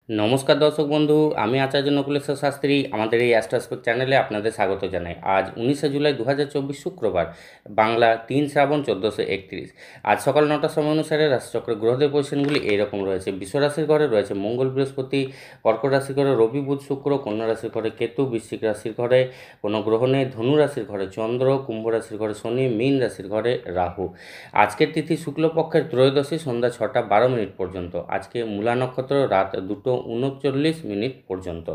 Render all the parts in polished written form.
নমস্কার দর্শক বন্ধু, আমি আচার্য নকুলেশ্বর শাস্ত্রী। আমাদের এই অ্যাস্ট্রোস্পেক চ্যানেলে আপনাদের স্বাগত জানাই। আজ 19শে জুলাই 2024 শুক্রবার, বাংলা 3 শ্রাবণ 1431। আজ সকাল 9টার সময় অনুসারে রাশিচক্রের গ্রহদের পজিশনগুলি এইরকম রয়েছে। বৃষ রাশির ঘরে রয়েছে মঙ্গল বৃহস্পতি, কর্কট রাশির ঘরে রবি বুধ শুক্র, কন্যা রাশির ঘরে কেতু, বৃশ্চিক রাশির ঘরে কোনো গ্রহ নেই, ধনু রাশির ঘরে চন্দ্র, কুম্ভ রাশির ঘরে শনি, মীন রাশির ঘরে রাহু। আজকের তিথি শুক্লপক্ষের ত্রয়োদশী সন্ধ্যা 6টা 12 মিনিট পর্যন্ত। আজকে মূলা নক্ষত্র রাত 2:39 পর্যন্ত।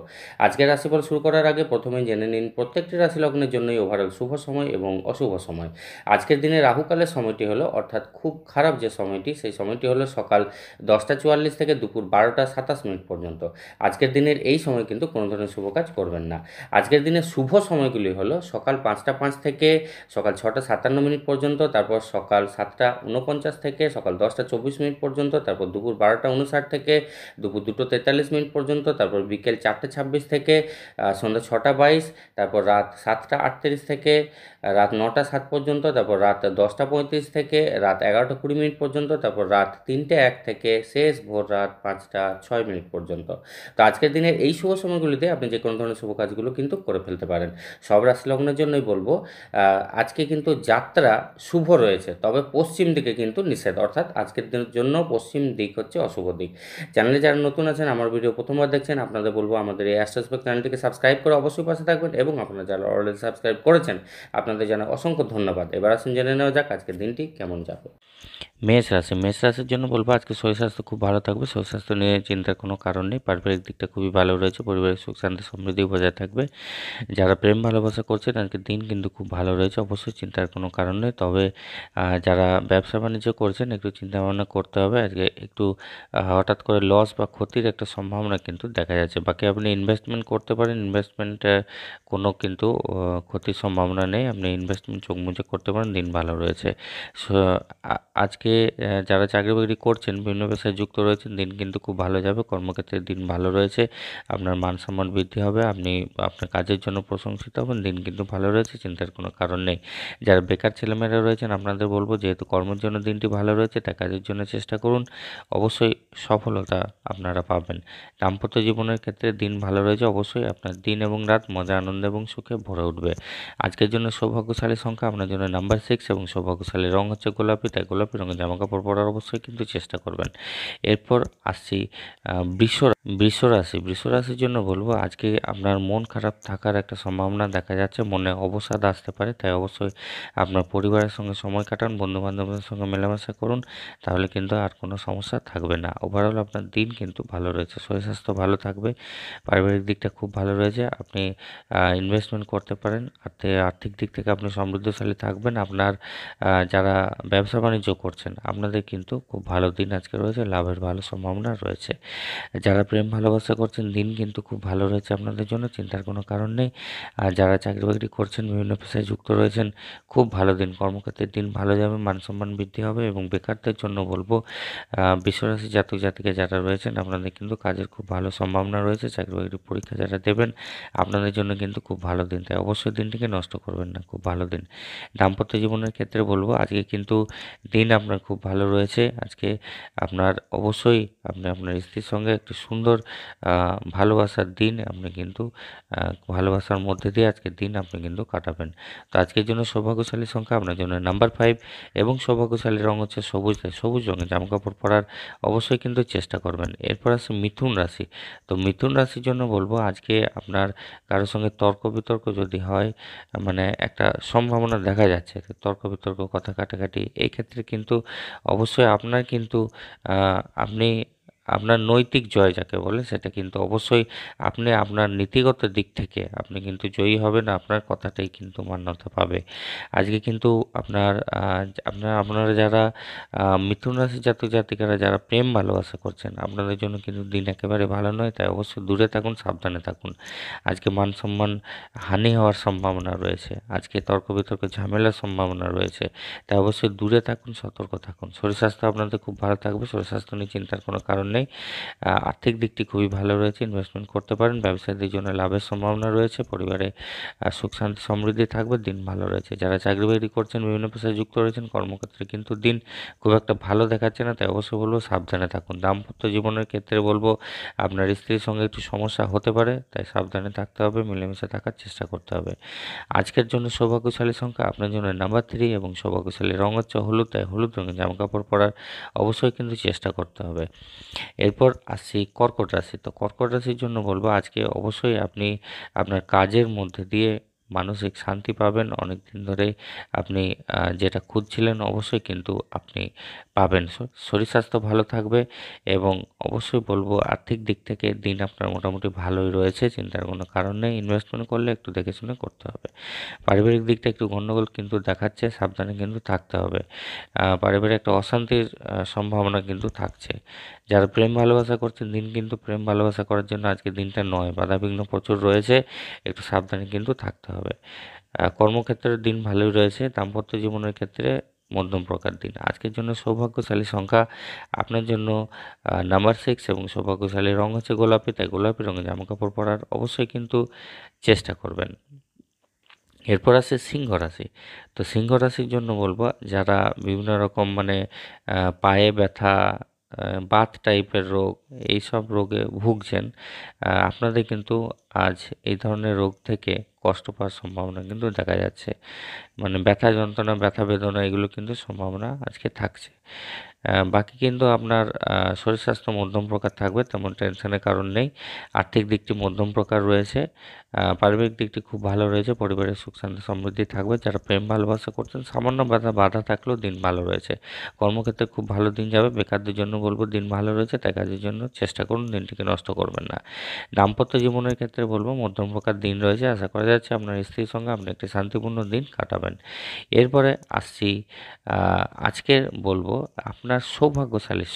আজকের রাশিফল শুরু করার আগে প্রথমে জেনে নিন প্রত্যেকটি রাশি লগ্নের জন্যই ওভারঅল শুভ সময় এবং অশুভ সময়। আজকের দিনে রাহুকালের সময়টি হলো, অর্থাৎ খুব খারাপ যে সময়টি, সেই সময়টি হলো সকাল 10টা 44 থেকে দুপুর 12টা 27 মিনিট পর্যন্ত। আজকের দিনের এই সময় কিন্তু কোনো ধরনের শুভ কাজ করবেন না। আজকের দিনের শুভ সময়গুলি হলো সকাল 5টা 5 থেকে সকাল 6টা 57 মিনিট পর্যন্ত, তারপর সকাল 7টা 49 থেকে সকাল 10টা 24 মিনিট পর্যন্ত, তারপর দুপুর 12টা 59 থেকে দুপুর 2টো 43 মিনিট পর্যন্ত, তারপর বিকেল 4টে 26 থেকে সন্ধ্যা 6টা 22, তারপর রাত 7টা 38 থেকে রাত 9টা 7 পর্যন্ত, তারপর রাত 10টা 35 থেকে রাত 11টা 20 মিনিট পর্যন্ত, তারপর রাত 3টে 1 থেকে শেষ ভোর রাত 5টা 6 মিনিট পর্যন্ত। তো আজকের দিনের এই শুভ সময়গুলিতে আপনি যে কোনো ধরনের শুভ কাজগুলো কিন্তু করে ফেলতে পারেন। সব রাশি লগ্নের জন্যই বলবো, আজকে কিন্তু যাত্রা শুভ রয়েছে, তবে পশ্চিম দিকে কিন্তু নিষেধ, অর্থাৎ আজকের দিনের জন্য পশ্চিম দিক হচ্ছে অশুভ দিক। চ্যানেলে যারা নতুন আছেন, আমার ভিডিও প্রথমবার দেখছেন, আপনাদের বলবো আমাদের এই অ্যাস্ট্রোস্পেক চ্যানেলটিকে সাবস্ক্রাইব করে অবশ্যই পাশে থাকবেন, এবং আপনারা যারা অলরেডি সাবস্ক্রাইব করেছেন আপনাদের জানাই অসংখ্য ধন্যবাদ। এবার আসুন জেনে নেওয়া যাক আজকের দিনটি কেমন যাবে। মেষ রাশির জন্য বলবো আজকে শরীর স্বাস্থ্য খুব ভালো থাকবে। শরীর স্বাস্থ্য নিয়ে চিন্তার কোনো কারণ নেই। পারিবারিক দিকটা খুবই ভালো রয়েছে। পরিবারের সুখ শান্তি সমৃদ্ধি বজায় থাকবে। যারা প্রেম ভালোবাসা করছেন আজকের দিন কিন্তু খুব ভালো রয়েছে। অবশ্যই চিন্তার কোনো কারণ নেই। তবে যারা ব্যবসা বাণিজ্য করছেন একটু চিন্তা ভাবনা করতে হবে। আজকে একটু হঠাৎ করে লস বা ক্ষতির একটা সম্ভাবনা কিন্তু দেখা যাচ্ছে। বাকি আপনি ইনভেস্টমেন্ট করতে পারেন। ইনভেস্টমেন্টে কোনো কিন্তু ক্ষতির সম্ভাবনা নেই। আপনি ইনভেস্টমেন্ট চোখ মুজে করতে পারেন। দিন ভালো রয়েছে। সো আজকে যারা চাকরি বাকরি করছেন, বিভিন্ন পেশায় যুক্ত রয়েছেন, দিন কিন্তু খুব ভালো যাবে। কর্মক্ষেত্রে দিন ভালো রয়েছে। আপনার মান সম্মান বৃদ্ধি হবে। আপনি আপনার কাজের জন্য প্রশংসিত হবেন। দিন কিন্তু ভালো রয়েছে, চিন্তার কোনো কারণ নেই। যারা বেকার ছেলেমেয়েরা রয়েছেন আপনাদের বলবো, যেহেতু কর্মের জন্য দিনটি ভালো রয়েছে তাই কাজের জন্য চেষ্টা করুন। অবশ্যই সফলতা আপনারা পাবেন। দাম্পত্য জীবনের ক্ষেত্রে দিন ভালো রয়েছে। অবশ্যই আপনার দিন এবং রাত মজা আনন্দ এবং সুখে ভরে উঠবে। আজকের জন্য সৌভাগ্যশালী সংখ্যা আপনার জন্য নাম্বার 6 এবং সৌভাগ্যশালী রং হচ্ছে গোলাপি, তাই গোলাপি রঙের জামাকাপড় পরার অবশ্যই কিন্তু চেষ্টা করবেন। এরপর আসছি বৃষ রাশির জন্য বলবো আজকে আপনার মন খারাপ থাকার একটা সম্ভাবনা দেখা যাচ্ছে। মনে অবসাদ আসতে পারে, তাই অবশ্যই আপনার পরিবারের সঙ্গে সময় কাটান, বন্ধু বান্ধবদের সঙ্গে মেলামেশা করুন, তাহলে কিন্তু আর কোনো সমস্যা থাকবে না। ওভারঅল আপনার দিন কিন্তু ভালো রয়েছে। শরীর স্বাস্থ্য ভালো থাকবে। পারিবারিক দিকটা খুব ভালো রয়েছে। আপনি ইনভেস্টমেন্ট করতে পারেন। আর্থিক দিক থেকে আপনি সমৃদ্ধশালী থাকবেন। আপনার যারা ব্যবসা বাণিজ্য করছেন আপনাদের কিন্তু খুব ভালো দিন আজকে রয়েছে। লাভের ভালো সম্ভাবনা রয়েছে। যারা প্রেম ভালোবাসা করছেন দিন কিন্তু খুব ভালো রয়েছে আপনাদের জন্য, চিন্তার কোনো কারণ নেই। আর যারা চাকরি বাকরি করছেন, বিভিন্ন পেশায় যুক্ত রয়েছেন, খুব ভালো দিন। কর্মক্ষেত্রের দিন ভালো যাবে, মান সম্মান বৃদ্ধি হবে। এবং বেকারদের জন্য বলবো বৃষরাশি জাতক জাতিকা যারা রয়েছেন আপনাদের কিন্তু কাজের খুব ভালো সম্ভাবনা রয়েছে। চাকরি বাকরির পরীক্ষা যারা দেবেন আপনাদের জন্য কিন্তু খুব ভালো দিন, তাই অবশ্যই দিনটিকে নষ্ট করবেন না। খুব ভালো দিন। দাম্পত্য জীবনের ক্ষেত্রে বলবো আজকে কিন্তু দিন আপনার খুব ভালো রয়েছে। আজকে আপনার অবশ্যই আপনি আপনার স্ত্রীর সঙ্গে একটি সুন্দর ভালোবাসার দিন আপনি কিন্তু ভালোবাসার মধ্যে দিয়ে আজকের দিন আপনি কিন্তু কাটাবেন। তো আজকের জন্য সৌভাগ্যশালী সংখ্যা আপনার জন্য নাম্বার 5 এবং সৌভাগ্যশালী রং হচ্ছে সবুজ, তাই সবুজ রঙের জামাকাপড় পরার অবশ্যই কিন্তু চেষ্টা করবেন। এরপর আছে মিথুন রাশি। তো মিথুন রাশির জন্য বলবো আজকে আপনার কারোর সঙ্গে তর্ক বিতর্ক যদি হয়, মানে একটা সম্ভাবনা দেখা যাচ্ছে তর্ক বিতর্ক কথা কাটাকাটি, এই ক্ষেত্রে কিন্তু অবশ্যই আপনার কিন্তু আপনি আপনার নৈতিক জয় যাকে বলে সেটা কিন্তু অবশ্যই আপনি আপনার নীতিগত দিক থেকে আপনি কিন্তু জয়ী হবেন। আপনার কথাটাই কিন্তু মান্যতা পাবে। আজকে কিন্তু আপনারা যারা মিথুন রাশির জাতক জাতিকারা যারা প্রেম ভালোবাসা করছেন আপনাদের জন্য কিন্তু দিন একেবারে ভালো নয়, তাই অবশ্যই দূরে থাকুন, সাবধানে থাকুন। আজকে মান সম্মান হানি হওয়ার সম্ভাবনা রয়েছে। আজকে তর্ক বিতর্ক ঝামেলার সম্ভাবনা রয়েছে, তাই অবশ্যই দূরে থাকুন, সতর্ক থাকুন। শরীর স্বাস্থ্য আপনাদের খুব ভালো থাকবে। শরীর স্বাস্থ্য নিয়ে চিন্তার কোনো কারণ নেই। নেই। আর্থিক দিকটি খুবই ভালো রয়েছে, ইনভেস্টমেন্ট করতে পারেন। ব্যবসায়ীদের জন্য লাভের সম্ভাবনা রয়েছে। পরিবারে সুখ শান্তি সমৃদ্ধি থাকবে, দিন ভালো রয়েছে। যারা চাকরি বাকরি করছেন, বিভিন্ন পেশায় যুক্ত রয়েছেন, কর্মক্ষেত্রে কিন্তু দিন খুব একটা ভালো দেখাচ্ছে না, তাই অবশ্যই বলবো সাবধানে থাকুন। দাম্পত্য জীবনের ক্ষেত্রে বলবো আপনার স্ত্রীর সঙ্গে একটু সমস্যা হতে পারে, তাই সাবধানে থাকতে হবে, মিলেমিশে থাকার চেষ্টা করতে হবে। আজকের জন্য সৌভাগ্যশালী সংখ্যা আপনার জন্য নাম্বার 3 এবং সৌভাগ্যশালী রঙ হচ্ছে হলুদ, তাই হলুদ রঙের জামাকাপড় পরার অবশ্যই কিন্তু চেষ্টা করতে হবে। এরপর আসছি কর্কট রাশি। তো কর্কট রাশির জন্য বলবো আজকে অবশ্যই আপনি আপনার কাজের মধ্যে দিয়ে মানসিক শান্তি পাবেন। অনেক দিন ধরেই আপনি যেটা খুঁজছিলেন অবশ্যই কিন্তু আপনি পাবেন। শরীর স্বাস্থ্য ভালো থাকবে এবং অবশ্যই বলবো আর্থিক দিক থেকে দিন আপনার মোটামুটি ভালোই রয়েছে, চিন্তার কোনো কারণ নেই। ইনভেস্টমেন্ট করলে একটু দেখে শুনে করতে হবে। পারিবারিক দিকটা একটু গণ্ডগোল কিন্তু দেখাচ্ছে, সাবধানে কিন্তু থাকতে হবে। পারিবারিক একটা অশান্তির সম্ভাবনা কিন্তু থাকছে। যারা প্রেম ভালোবাসা করছেন, দিন কিন্তু প্রেম ভালোবাসা করার জন্য আজকে দিনটা নয়, বাধাবিঘ্ন প্রচুর রয়েছে, একটু সাবধানে কিন্তু থাকতে হবে। কর্মক্ষেত্রের দিন ভালোই রয়েছে, দাম্পত্য জীবনের ক্ষেত্রে মধ্যম প্রকার দিন। আজকের জন্য সৌভাগ্যশালী সংখ্যা আপনার জন্য নাম্বার 6 এবং সৌভাগ্যশালী রং হচ্ছে গোলাপি, তাই গোলাপি রঙের জামাকাপড় পরার অবশ্যই কিন্তু চেষ্টা করবেন। এরপর আছে সিংহ রাশি। তো সিংহ রাশির জন্য বলবো যারা বিভিন্ন রকম পায়ে ব্যথা, বাত টাইপের রোগ, এইসব রোগে ভুগছেন, আপনাদের কিন্তু আজ এই ধরনের রোগ থেকে কষ্ট পাওয়ার সম্ভাবনা কিন্তু দেখা যাচ্ছে। ব্যথা যন্ত্রণা, ব্যথা বেদনা এগুলো কিন্তু সম্ভাবনা আজকে থাকছে। বাকি কিন্তু আপনার শরীর স্বাস্থ্য মধ্যম প্রকার থাকবে, তেমন টেনশনের কারণ নেই। আর্থিক দিকটি মধ্যম প্রকার রয়েছে, পারিবারিক দিকটি খুব ভালো রয়েছে, পরিবারের সুখ শান্তি সমৃদ্ধি থাকবে। যারা প্রেম ভালোবাসা করছেন, সামান্য বাধা থাকলেও দিন ভালো রয়েছে। কর্মক্ষেত্রে খুব ভালো দিন যাবে। বেকারদের জন্য বলবো দিন ভালো রয়েছে, তাই কাজের জন্য চেষ্টা করুন, দিনটিকে নষ্ট করবেন না। দাম্পত্য জীবনের ক্ষেত্রে বলবো মধ্যম প্রকার দিন রয়েছে, আশা করা যাচ্ছে আপনার স্ত্রীর সঙ্গে আপনি একটি শান্তিপূর্ণ দিন কাটাবেন। এরপরে আসছি আজকে বলবো আপনার সৌভাগ্যশালী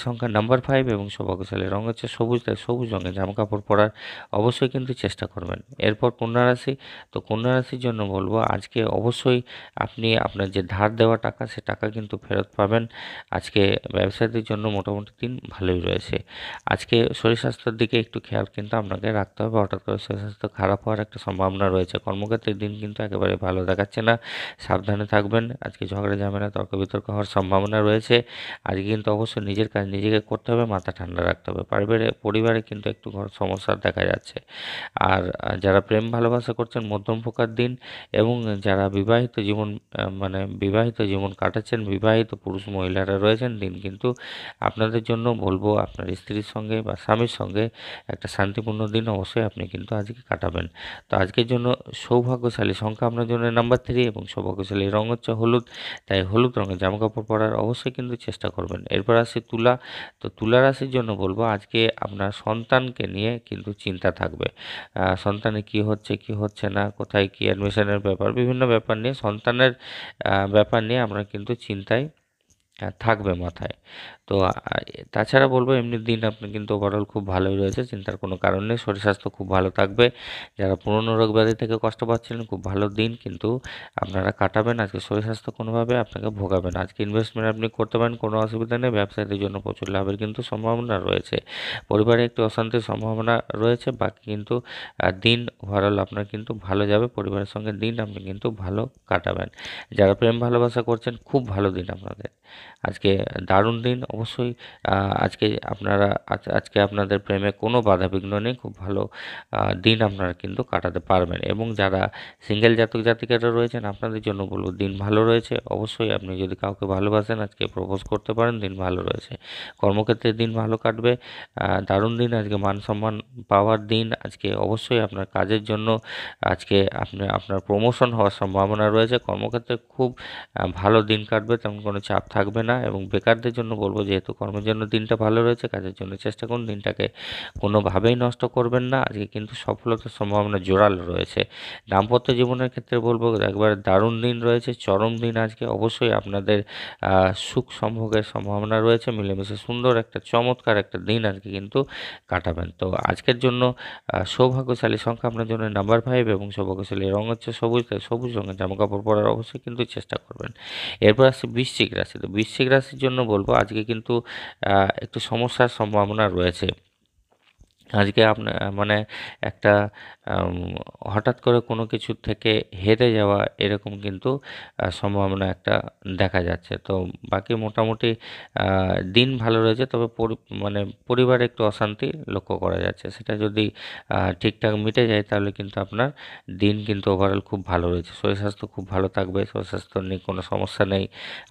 সংখ্যা নাম্বার 5 এবং সৌভাগ্যশালী রঙ হচ্ছে সবুজ, তাই সবুজ রঙের জামাকাপড় পরার অবশ্যই কিন্তু চেষ্টা করবেন। এরপর কন্যা রাশি। তো কন্যা রাশির জন্য বলবো আজকে অবশ্যই আপনি আপনার যে ধার দেওয়া টাকা, সে টাকা কিন্তু ফেরত পাবেন। আজকে ব্যবসায়ীদের জন্য মোটামুটি দিন ভালোই রয়েছে। আজকে শরীর স্বাস্থ্যের দিকে একটু খেয়াল কিন্তু আপনাকে রাখতে হবে, হঠাৎ করে শরীর স্বাস্থ্য খারাপ হওয়ার একটা সম্ভাবনা রয়েছে। কর্মক্ষেত্রের দিন কিন্তু একেবারে ভালো দেখাচ্ছে না, সাবধানে থাকবেন। আজকে ঝগড়া ঝামেলা, তর্ক বিতর্ক হওয়ার সম্ভাবনা রয়েছে। আজকে কিন্তু অবশ্যই নিজের কাজ নিজেকে করতে হবে, মাথা ঠান্ডা রাখতে হবে। পরিবারে কিন্তু একটু সমস্যা দেখা যাচ্ছে। আর যারা প্রেম ভালোবাসা করছেন, মধ্যম প্রকার দিন। এবং যারা বিবাহিত জীবন কাটাচ্ছেন, বিবাহিত পুরুষ মহিলারা রয়েছেন, দিন কিন্তু আপনাদের জন্য বলবো আপনার স্ত্রীর সঙ্গে বা স্বামীর সঙ্গে একটা শান্তিপূর্ণ দিন অবশ্যই আপনি কিন্তু আজকে কাটাবেন। তো আজকের জন্য সৌভাগ্যশালী সংখ্যা আপনার জন্য নাম্বার 3 এবং সৌভাগ্যশালী রঙ হচ্ছে হলুদ, তাই হলুদ রঙের জামাকাপড় পরার অবশ্যই কিন্তু চেষ্টা করবেন। এরপর আসি তুলা। তো তুলা রাশির জন্য বলবো আজকে আপনার সন্তানকে নিয়ে কিন্তু চিন্তা থাকবে। সন্তানের কি হচ্ছে কি হচ্ছে না, কোথায় কি অ্যাডমিশনের ব্যাপার, বিভিন্ন ব্যাপার নিয়ে, সন্তানের ব্যাপার নিয়ে আমরা কিন্তু চিন্তায় থাকবে মাথায়। তো তাছাড়া বলবো এমনি দিন আপনি কিন্তু ওভারঅল খুব ভালোই রয়েছে, চিন্তার কোনো কারণ নেই। শরীর স্বাস্থ্য খুব ভালো থাকবে। যারা পুরনো রোগ ব্যাধি থেকে কষ্ট পাচ্ছিলেন, খুব ভালো দিন কিন্তু আপনারা কাটাবেন। আজকে শরীর স্বাস্থ্য কোনোভাবে আপনাকে ভোগাবে না। আজকে ইনভেস্টমেন্ট আপনি করতে পারেন, কোনো অসুবিধা নেই। ব্যবসায়ীদের জন্য প্রচুর লাভের কিন্তু সম্ভাবনা রয়েছে। পরিবারে একটু অশান্তির সম্ভাবনা রয়েছে, বাকি কিন্তু দিন ওভারঅল আপনার কিন্তু ভালো যাবে। পরিবারের সঙ্গে দিন আপনি কিন্তু ভালো কাটাবেন। যারা প্রেম ভালোবাসা করছেন, খুব ভালো দিন আপনাদের। আজকে দারুণ দিন অবশ্যই। আজকে আপনাদের প্রেমে কোনো বাধাবিঘ্ন নেই, খুব ভালো দিন আপনারা কিন্তু কাটাতে পারবেন। এবং যারা সিঙ্গেল জাতক জাতিকারা রয়েছেন, আপনাদের জন্য বলবো দিন ভালো রয়েছে। অবশ্যই আপনি যদি কাউকে ভালোবাসেন, আজকে প্রপোজ করতে পারেন, দিন ভালো রয়েছে। কর্মক্ষেত্রে দিন ভালো কাটবে, দারুণ দিন। আজকে মান সম্মান পাওয়ার দিন। আজকে অবশ্যই আপনার কাজের জন্য আজকে আপনার প্রমোশন হওয়ার সম্ভাবনা রয়েছে। কর্মক্ষেত্রে খুব ভালো দিন কাটবে, তেমন কোনো চাপ থাকবে না। এবং বেকারদের জন্য বলবো যেহেতু কর্মের জন্য দিনটা ভালো রয়েছে, কাজের জন্য চেষ্টা করুন, দিনটাকে কোনোভাবেই নষ্ট করবেন না। আজকে কিন্তু সফলতার সম্ভাবনা জোরালো রয়েছে। দাম্পত্য জীবনের ক্ষেত্রে বলবো একবারে দারুণ দিন রয়েছে, চরম দিন। আজকে অবশ্যই আপনাদের সুখ সম্ভোগের সম্ভাবনা রয়েছে, মিলেমিশে সুন্দর একটা চমৎকার একটা দিন আজকে কিন্তু কাটাবেন। তো আজকের জন্য সৌভাগ্যশালী সংখ্যা আপনার জন্য নাম্বার 5 এবং সৌভাগ্যশালী রঙ হচ্ছে সবুজ, তাই সবুজ রঙের জামাকাপড় পরার অবশ্যই কিন্তু চেষ্টা করবেন। এরপর আসছে বৃশ্চিক রাশি। তো বৃশ্চিক রাশির জন্য বলবো আজকে কিন্তু কিন্তু একটু সমস্যার সম্ভাবনা রয়েছে। আজকে আপনার মানে একটা আম, হঠাৎ করে কোনো কিছু থেকে হেরে যাওয়া এরকম কিন্তু সম্ভাবনা একটা দেখা যাচ্ছে। তো বাকি মোটামুটি দিন ভালো রয়েছে, তবে মানে পরিবারে একটু অশান্তি লক্ষ্য করা যাচ্ছে। সেটা যদি ঠিকঠাক মিটে যায় তাহলে কিন্তু আপনার দিন কিন্তু ওভারঅল খুব ভালো রয়েছে। শরীর স্বাস্থ্য খুব ভালো থাকবে, শরীর স্বাস্থ্য নিয়ে কোনো সমস্যা নেই।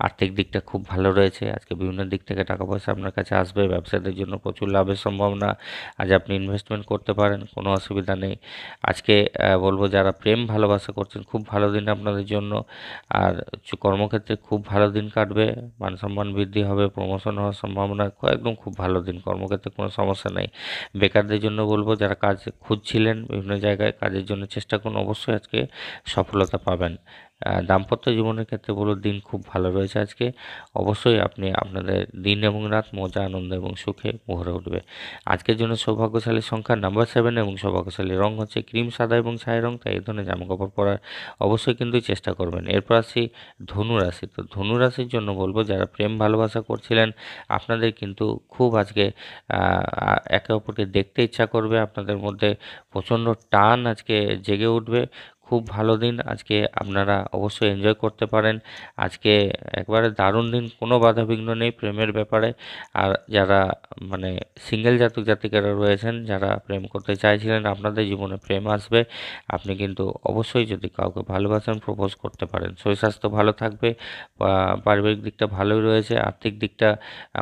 আর্থিক দিকটা খুব ভালো রয়েছে, আজকে বিভিন্ন দিক থেকে টাকা পয়সা আপনার কাছে আসবে। ব্যবসাদের জন্য প্রচুর লাভের সম্ভাবনা। আজ আপনি ইনভেস্টমেন্ট করতে পারেন, কোনো অসুবিধা নেই। আজকে বলবো যারা প্রেম ভালোবাসা করছেন, খুব ভালো দিন আপনাদের জন্য। আর কর্মক্ষেত্রে খুব ভালো দিন কাটবে, মান সম্মান বৃদ্ধি হবে, প্রমোশন হওয়ার সম্ভাবনা একদম খুব ভালো দিন, কর্মক্ষেত্রে কোনো সমস্যা নেই। বেকারদের জন্য বলবো যারা কাজ খুঁজছিলেন বিভিন্ন জায়গায়, কাজের জন্য চেষ্টা করুন, অবশ্যই আজকে সফলতা পাবেন। দাম্পত্য জীবনের ক্ষেত্রে বলবো দিন খুব ভালো রয়েছে আজকে। অবশ্যই আপনি আপনাদের দিন এবং রাত মজা, আনন্দ এবং সুখে ভরে উঠবে। আজকের জন্য সৌভাগ্যশালী সংখ্যা নাম্বার 7 এবং সৌভাগ্যশালী রং হচ্ছে ক্রিম, সাদা এবং ছাই রং। তাই এই ধরনের জামাকাপড় পরার অবশ্যই কিন্তু চেষ্টা করবেন। এরপর আসি ধনু রাশি। তো ধনু রাশির জন্য বলবো যারা প্রেম ভালোবাসা করছিলেন, আপনাদের কিন্তু খুব আজকে একে অপরকে দেখতে ইচ্ছা করবে, আপনাদের মধ্যে প্রচণ্ড টান আজকে জেগে উঠবে। খুব ভালো দিন আজকে, আপনারা অবশ্যই এনজয় করতে পারেন। আজকে একবারে দারুণ দিন, কোনো বাধাবিঘ্ন নেই প্রেমের ব্যাপারে। আর যারা মানে সিঙ্গেল জাতক জাতিকারা রয়েছেন, যারা প্রেম করতে চাইছিলেন, আপনাদের জীবনে প্রেম আসবে। আপনি কিন্তু অবশ্যই যদি কাউকে ভালোবাসেন প্রপোজ করতে পারেন। শরীর স্বাস্থ্য ভালো থাকবে, পারিবারিক দিকটা ভালোই রয়েছে, আর্থিক দিকটা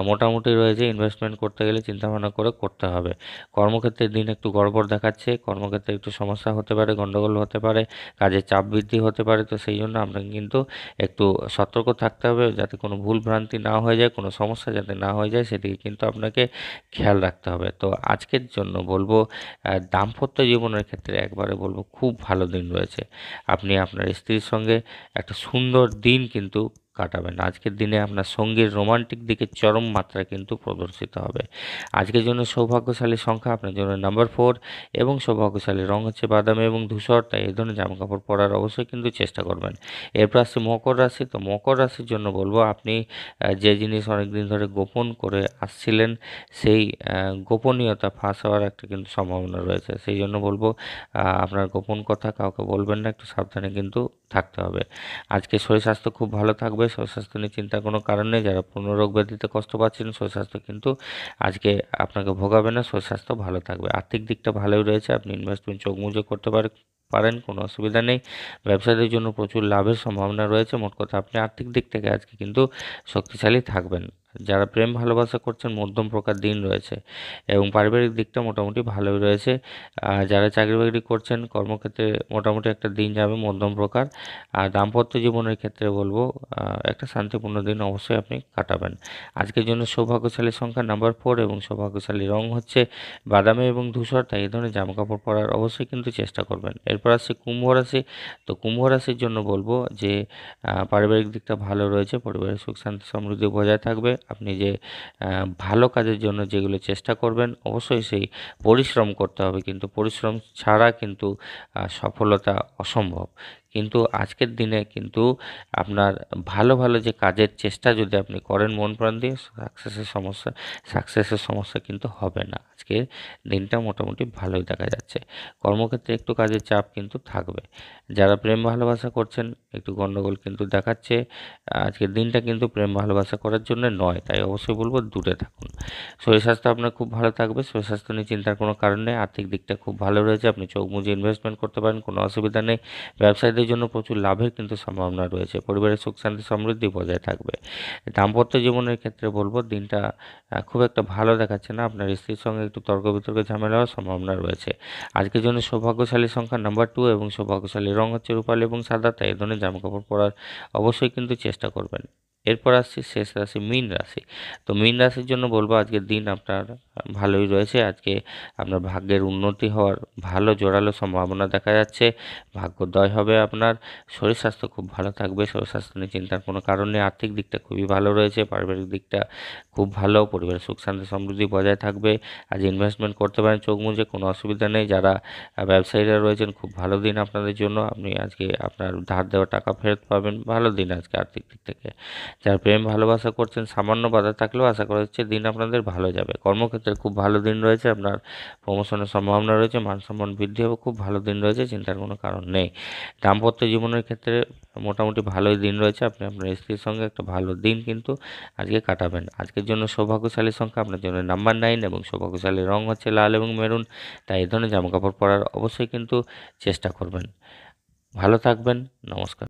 মোটামুটি রয়েছে। ইনভেস্টমেন্ট করতে গেলে চিন্তাভাবনা করে করতে হবে। কর্মক্ষেত্রে দিন একটু গড়বড় দেখাচ্ছে, কর্মক্ষেত্রে একটু সমস্যা হতে পারে, গণ্ডগোল হতে পারে, কাজের চাপ বৃদ্ধি হতে পারে। তো সেই জন্য আপনাকে কিন্তু একটু সতর্ক থাকতে হবে, যাতে কোনো ভুল ভ্রান্তি না হয়ে যায়, কোনো সমস্যা যাতে না হয়ে যায়, সেদিকে কিন্তু আপনাকে খেয়াল রাখতে হবে। তো আজকের জন্য বলবো দাম্পত্য জীবনের ক্ষেত্রে একবারে বলবো খুব ভালো দিন রয়েছে। আপনি আপনার স্ত্রীর সঙ্গে একটা সুন্দর দিন কিন্তু কাটাবেন। আজকের দিনে আপনার সঙ্গীর রোমান্টিক দিকে চরম মাত্রা কিন্তু প্রদর্শিত হবে। আজকের জন্য সৌভাগ্যশালী সংখ্যা আপনার জন্য নাম্বার 4 এবং সৌভাগ্যশালী রং হচ্ছে বাদামি এবং ধূসর। তাই এই ধরনের জামাকাপড় পরার অবশ্যই কিন্তু চেষ্টা করবেন। এরপর আসছে মকর রাশি। তো মকর রাশির জন্য বলবো আপনি যে জিনিস অনেক দিন ধরে গোপন করে আসছিলেন, সেই গোপনীয়তা ফাঁস হওয়ার একটা কিন্তু সম্ভাবনা রয়েছে। সেই জন্য বলবো আপনার গোপন কথা কাউকে বলবেন না, একটু সাবধানে কিন্তু থাকতে হবে। আজকে শরীর স্বাস্থ্য খুব ভালো থাকবে, শরীর স্বাস্থ্য নিয়ে চিন্তার কোনো কারণ নেই। যারা পুরনো রোগ ব্যাধিতে কষ্ট পাচ্ছেন, শরীর স্বাস্থ্য কিন্তু আজকে আপনাকে ভোগাবে না, শরীর স্বাস্থ্য ভালো থাকবে। আর্থিক দিকটা ভালোই রয়েছে, আপনি ইনভেস্টমেন্ট চোখ মুজে করতে পারেন, কোনো অসুবিধা নেই। ব্যবসাদের জন্য প্রচুর লাভের সম্ভাবনা রয়েছে। মোট কথা আপনি আর্থিক দিক থেকে আজকে কিন্তু শক্তিশালী থাকবেন। যারা প্রেম ভালোবাসা করছেন মধ্যম প্রকার দিন রয়েছে, এবং পারিবারিক দিকটা মোটামুটি ভালোই রয়েছে। যারা চাকরি বাকরি করছেন কর্মক্ষেত্রে মোটামুটি একটা দিন যাবে মধ্যম প্রকার। আর দাম্পত্য জীবনের ক্ষেত্রে বলবো একটা শান্তিপূর্ণ দিন অবশ্যই আপনি কাটাবেন। আজকের জন্য সৌভাগ্যশালী সংখ্যা নাম্বার 4 এবং সৌভাগ্যশালী রং হচ্ছে বাদামি এবং ধূসর। তাই এই ধরনের জামাকাপড় পরার অবশ্যই কিন্তু চেষ্টা করবেন। এরপর আসছে কুম্ভ রাশি। তো কুম্ভ রাশির জন্য বলবো যে পারিবারিক দিকটা ভালো রয়েছে, পরিবারের সুখ শান্তি সমৃদ্ধি বজায় থাকবে। আপনি যে ভালো কাজের জন্য যেগুলো চেষ্টা করবেন, অবশ্যই সেই পরিশ্রম করতে হবে, কিন্তু পরিশ্রম ছাড়া কিন্তু সফলতা অসম্ভব। কিন্তু আজকের দিনে কিন্তু আপনার ভালো ভালো যে কাজের চেষ্টা যদি আপনি করেন মন প্রাণ দিয়ে, সাকসেসের সমস্যা কিন্তু হবে না। আজকে দিনটা মোটামুটি ভালোই দেখা যাচ্ছে। কর্মক্ষেত্রে একটু কাজের চাপ কিন্তু থাকবে। যারা প্রেম ভালোবাসা করছেন একটু গণ্ডগোল কিন্তু দেখাচ্ছে। আজকের দিনটা কিন্তু প্রেম ভালোবাসা করার জন্য নয়, তাই অবশ্যই বলবো দূরে থাকুন। শরীর স্বাস্থ্য আপনার খুব ভালো থাকবে, শরীর স্বাস্থ্য নিয়ে চিন্তার কোনো কারণ নেই। আর্থিক দিকটা খুব ভালো রয়েছে, আপনি চোখ মুজে ইনভেস্টমেন্ট করতে পারেন, কোনো অসুবিধা নেই। ব্যবসায়ীদের জন্য প্রচুর লাভের কিন্তু সম্ভাবনা রয়েছে, পরিবারের সুখ শান্তি সমৃদ্ধি বজায় থাকবে। দাম্পত্য জীবনের ক্ষেত্রে বলবো দিনটা খুব একটা ভালো দেখাচ্ছে না, আপনার স্ত্রীর সঙ্গে একটু তর্ক বিতর্কে ঝামেলা হওয়ার সম্ভাবনা রয়েছে। আজকের জন্য সৌভাগ্যশালী সংখ্যা নাম্বার 2 এবং সৌভাগ্যশালী রং হচ্ছে রূপালী এবং সাদা। তাই এই ধরনের জামাকাপড় পরার অবশ্যই কিন্তু চেষ্টা করবেন। এরপর আসছি শেষ রাশি মীন রাশি। তো মীন রাশির জন্য বলবো আজকের দিন আপনার ভালোই রয়েছে। আজকে আপনার ভাগ্যের উন্নতি হওয়ার ভালো জোরালো সম্ভাবনা দেখা যাচ্ছে, ভাগ্যোদয় হবে আপনার। শরীর স্বাস্থ্য খুব ভালো থাকবে, শরীর স্বাস্থ্য নিয়ে চিন্তার কোনো কারণ নেই। আর্থিক দিকটা খুবই ভালো রয়েছে, পারিবারিক দিকটা খুব ভালো, পরিবারের সুখ শান্তি সমৃদ্ধি বজায় থাকবে। আজ ইনভেস্টমেন্ট করতে পারেন চোখ মুজে, কোনো অসুবিধা নেই। যারা ব্যবসায়ীরা রয়েছেন খুব ভালো দিন আপনাদের জন্য, আপনি আজকে আপনার ধার দেওয়া টাকা ফেরত পাবেন, ভালো দিন আজকে আর্থিক দিক থেকে। যারা প্রেম ভালোবাসা করছেন সামান্য বাধা থাকলেও আশা করা হচ্ছে দিন আপনাদের ভালো যাবে। কর্মক্ষেত্রে খুব ভালো দিন রয়েছে, আপনার প্রমোশনের সম্ভাবনা রয়েছে, মান সম্মান বৃদ্ধি হবে, খুব ভালো দিন রয়েছে, চিন্তার কোনো কারণ নেই। দাম্পত্য জীবনের ক্ষেত্রে মোটামুটি ভালোই দিন রয়েছে, আপনি আপনার স্ত্রীর সঙ্গে একটা ভালো দিন কিন্তু আজকে কাটাবেন। আজকের জন্য সৌভাগ্যশালী সংখ্যা আপনার জন্য নাম্বার 9 এবং সৌভাগ্যশালী রং হচ্ছে লাল এবং মেরুন। তাই এই ধরনের জামাকাপড় পরার অবশ্যই কিন্তু চেষ্টা করবেন। ভালো থাকবেন। নমস্কার।